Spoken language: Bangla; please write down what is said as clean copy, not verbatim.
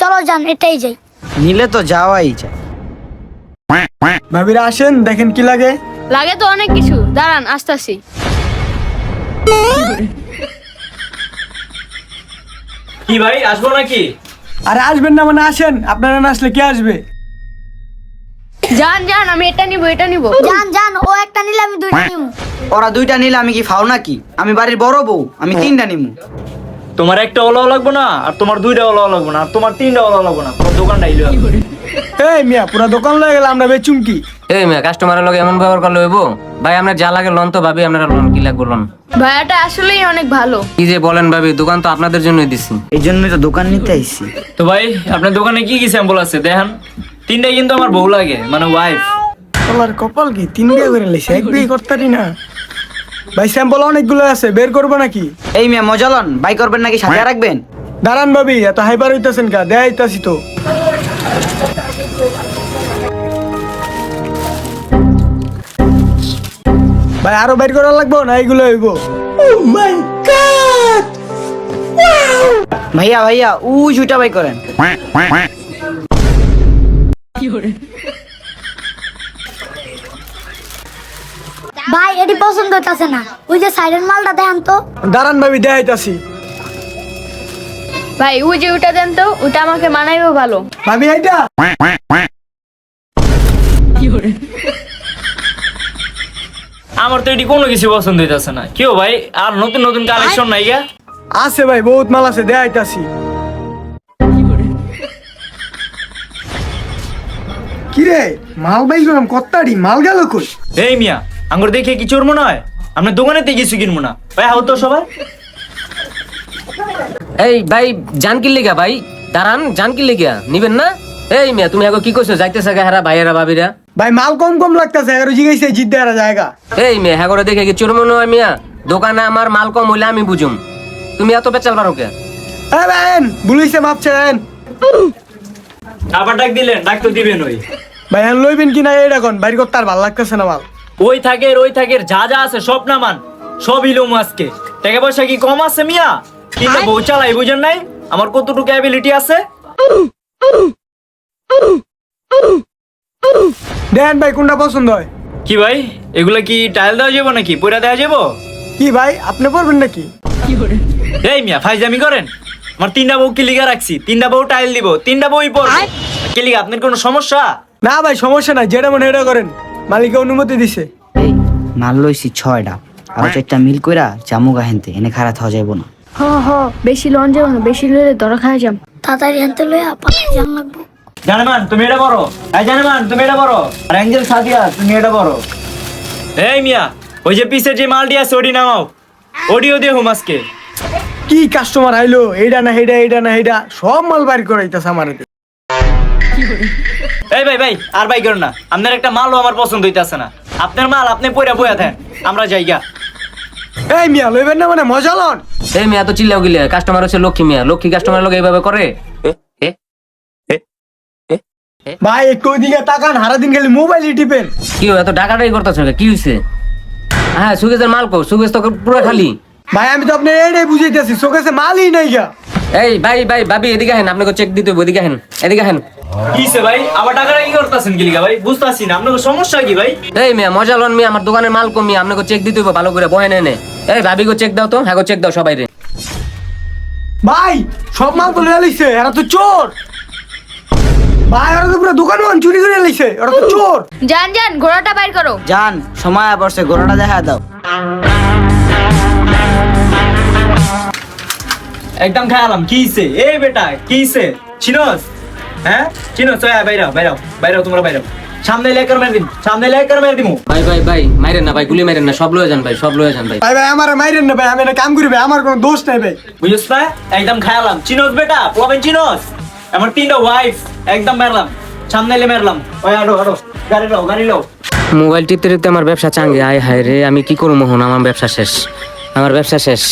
চলো যান এটাই যাই। নিলে তো যাওয়াই যায়। ভাবিরা আসেন, দেখেন কি লাগে। লাগে তো অনেক কিছু, দাঁড়ান আসতেছি। কি ভাই আসবো নাকি? আরে আসবেন না মানে আসেন, আপনারা না আসলে কে আসবে? যান যান, আমি এটা নিব এটা নিব। যান যান, ও একটা নিলে আমি দুইটা নিব। ওরা দুইটা নিলে আমি কি ফাও নাকি? আমি বাড়ির বড় বউ, আমি তিনটা নিমু। তোমার একটা ওলাও লাগবো না, আর তোমার দুইটা ওলাও লাগবো না, আর তোমার তিনটা ওলাও লাগবো না, তোমার দোকানটা ইলো। এই মিয়া, পুরা দোকান লয়ে গেলে আমরা বেচুম কি? এই মেয়ে কাস্টমারের লগে এমন ব্যবহার করলে হইব? ভাই আপনার যা লাগে লন তো ভাবি, আপনারা লন কি লাগবে লন। ভাইয়াটা আসলেই অনেক ভালো। কি যে বলেন ভাবি, দোকান তো আপনাদের জন্যই দিছি। এই জন্যই তো দোকান নিতে আইছি। তো ভাই আপনার দোকানে কি কি স্যাম্পল আছে দেখেন। তিনটাই কিন্তু আমার বউ লাগে, মানে ওয়াইফ। তোমার কপাল কি, 3 বিয়ে করে লেছে, 1 বিয়ে করতারি না? ভাই স্যাম্পল অনেকগুলো আছে, বের করবো নাকি? এই মেয়ে মজালন, বাই করবেন নাকি সাথে রাখবেন? দাঁড়ান ভাবি, এত হাইপার হইতাছেন কা? দেখাইতাছি তো। ভাই আরো বের করা লাগবো না এইগুলো হইব? ভাইয়া ভাইয়া জুটা বাই করেন। ভাই এটি পছন্দ হইতাছে না, ওই যে সাইডের মালটা দেখান তো। দাঁড়ান ভাবি, দেখাইতাছি। ভাই ওই যে ওটা দেন তো, ওটা আমাকে মানাইবো ভালো। ভাবি এইটা আমার তো এটি কোনো কিছু পছন্দ হইতেছে না। কেউ ভাই আর নতুন নতুন কালেকশন নাই গা? আছে ভাই, বহুত মাল আছে, দেখাইতাছি। কিরে মাল বাই করলাম কত্তাড়ি, মাল গেল কই? এই মিয়া আঙ্গুর দেখে কি চোর মনে হয়? আপনার দোকানেতে কিছু কিনবো না ভাই, হাও তো সবাই। এই ভাই জান কি লিগা ভাই? দাঁড়ান, জান কি লিগা নিবেন না? এই মিয়া তুমি আগে কি কইছো যাইতেছে গা হারা ভাইয়েরা ভাবিরা? ভাই মাল কম কম লাগতেছে, এগারো জিগাইছে জিদ্দা এরা জায়গা। এই মেয়ে হ্যাঁ করে দেখে কি চোর মনে হয় মিয়া? দোকানে আমার মাল কম হইলে আমি বুঝুম, তুমি এত বেচাল পারো কে? হ্যাঁ ভাই ভুলিছে, মাপছে আইন। আবার ডাক দিলেন, ডাক তো দিবেন। ওই ভাই হ্যাঁ লইবেন কিনা এইটা কোন? বাইর করতে আর ভাল লাগতেছে না মাল। ওই থাকের যা যা আছে সব নামান, সব ইলুম আজকে। টাকা পয়সা কি কম আছে মিয়া? কিন্তু বউ চালাই বুঝেন নাই আমার কতটুকু অ্যাবিলিটি আছে। দেন ভাই কোনটা পছন্দ হয়? কি ভাই এগুলা কি টাইল দেওয়া যাবো নাকি পয়রা দেওয়া যাবো? কি ভাই আপনি পড়বেন নাকি? এই মিয়া ফাইজামি করেন। আমার তিনটা বউ কিলিগা রাখছি, তিনটা বউ টাইল দিব, তিনটা বউই পড়বে। কিলিগা আপনার কোনো সমস্যা? না ভাই সমস্যা নাই, যেটা মনে এটা করেন, মালিক অনুমতি দিছে। এই মাল লইছি 6টা, আর 4টা মিল কইরা জামুগা হেনতে এনে খারাপ হওয়া যাইব না। বেশি লন যাবো না, বেশি লইলে ধরা খাওয়া যাম। তাড়াতাড়ি আনতে লইয়া পালাই যান লাগবো। জানেমান তুমি এটা বড়, এই জানেমান তুমি এটা বড়, আর অ্যাঞ্জেল সাদিয়া তুমি এটা বড়। এই মিয়া ওই যে পিছের যে মালটি আছে ওডি নামাও, ওডিও দিয়ে হুম আজকে। কি কাস্টমার আইলো, এইটা না হেডা, এইটা না হেডা, সব মাল বাইর করাইতাছে আমার। এই ভাই ভাই আর ভাই করেন না, আপনার একটা মালও আমার পছন্দ হইতাছে না। আপনার মাল আপনি পয়রা বইয়া থাকেন, আমরা যাইগা। এই মিয়া লইবেন না মানে মজা লন। এই মেয়ে এত চিল্লাও গিলে, কাস্টমার হচ্ছে লক্ষ্মী মিয়া, লক্ষ্মী কাস্টমার লোক এইভাবে করে? ভাই একটু ওইদিকে তাকান, হারা দিন খালি মোবাইলই টিপেন। কি এত ডাকাটাই করতেছ কি হয়েছে? হ্যাঁ সুগেজের মাল কো, সুগেজ তো পুরো খালি। ভাই আমি তো আপনার এইটাই বুঝাইতেছি, চোখেছে মালই নাই গা। এই ভাই ভাই ভাবি এদিকে হেন, আপনাকে চেক দিতে হবে, এদিকে হেন, এদিকে হেন। কিছে ভাই আবার টাকাটা কি করতেছেন কিলিগা ভাই? বুঝতাছি না আপনার সমস্যা কি ভাই? এই মিয়া মজা লন মিয়া, আমার দোকানের মাল কম মিয়া, আপনাকে চেক দিতে হবে ভালো করে, বহে নেনে। এই ভাবি গো চেক দাও তো, হ্যাঁ গো চেক দাও সবাই রে। ভাই সব মাল তো লইয়া লইছে, এরা তো চোর। ভাই ওরা তো পুরো দোকান চুরি করে লইছে, ওরা তো চোর। যান যান, ঘোড়াটা বাইর করো। জান সময় পড়ছে, গোড়াটা দেখা দাও। একদম খেয়ালাম কিছে। এই বেটা কিছে চিনোস? হ্যাঁ চিনোস? বাইরাও বাইরাও বাইরাও, তোমরা বাইরাও। সামনে লেকার মেরে দিন, সামনে লেকার মেরে দিমু। ভাই ভাই ভাই মাইরেন না ভাই, গুলি মাইরেন না, সব লয়ে যান ভাই, সব লয়ে যান ভাই। ভাই ভাই আমার মাইরেন না ভাই, আমি এটা কাম করি ভাই, আমার কোনো দোষ নাই ভাই। বুঝছ না? একদম খেয়ালাম। চিনোস বেটা, প্রবলেম চিনোস? আমার তিনটা ওয়াইফ একদম মারলাম, সামনে এলে মারলাম। ওই আরো আরো গাড়ি লাও, গাড়ি লাও। মোবাইল টিপতে টিপতে আমার ব্যবসা চাঙ্গে, আয় হায় রে, আমি কি করবো মোহন, আমার ব্যবসা শেষ, আমার ব্যবসা শেষ।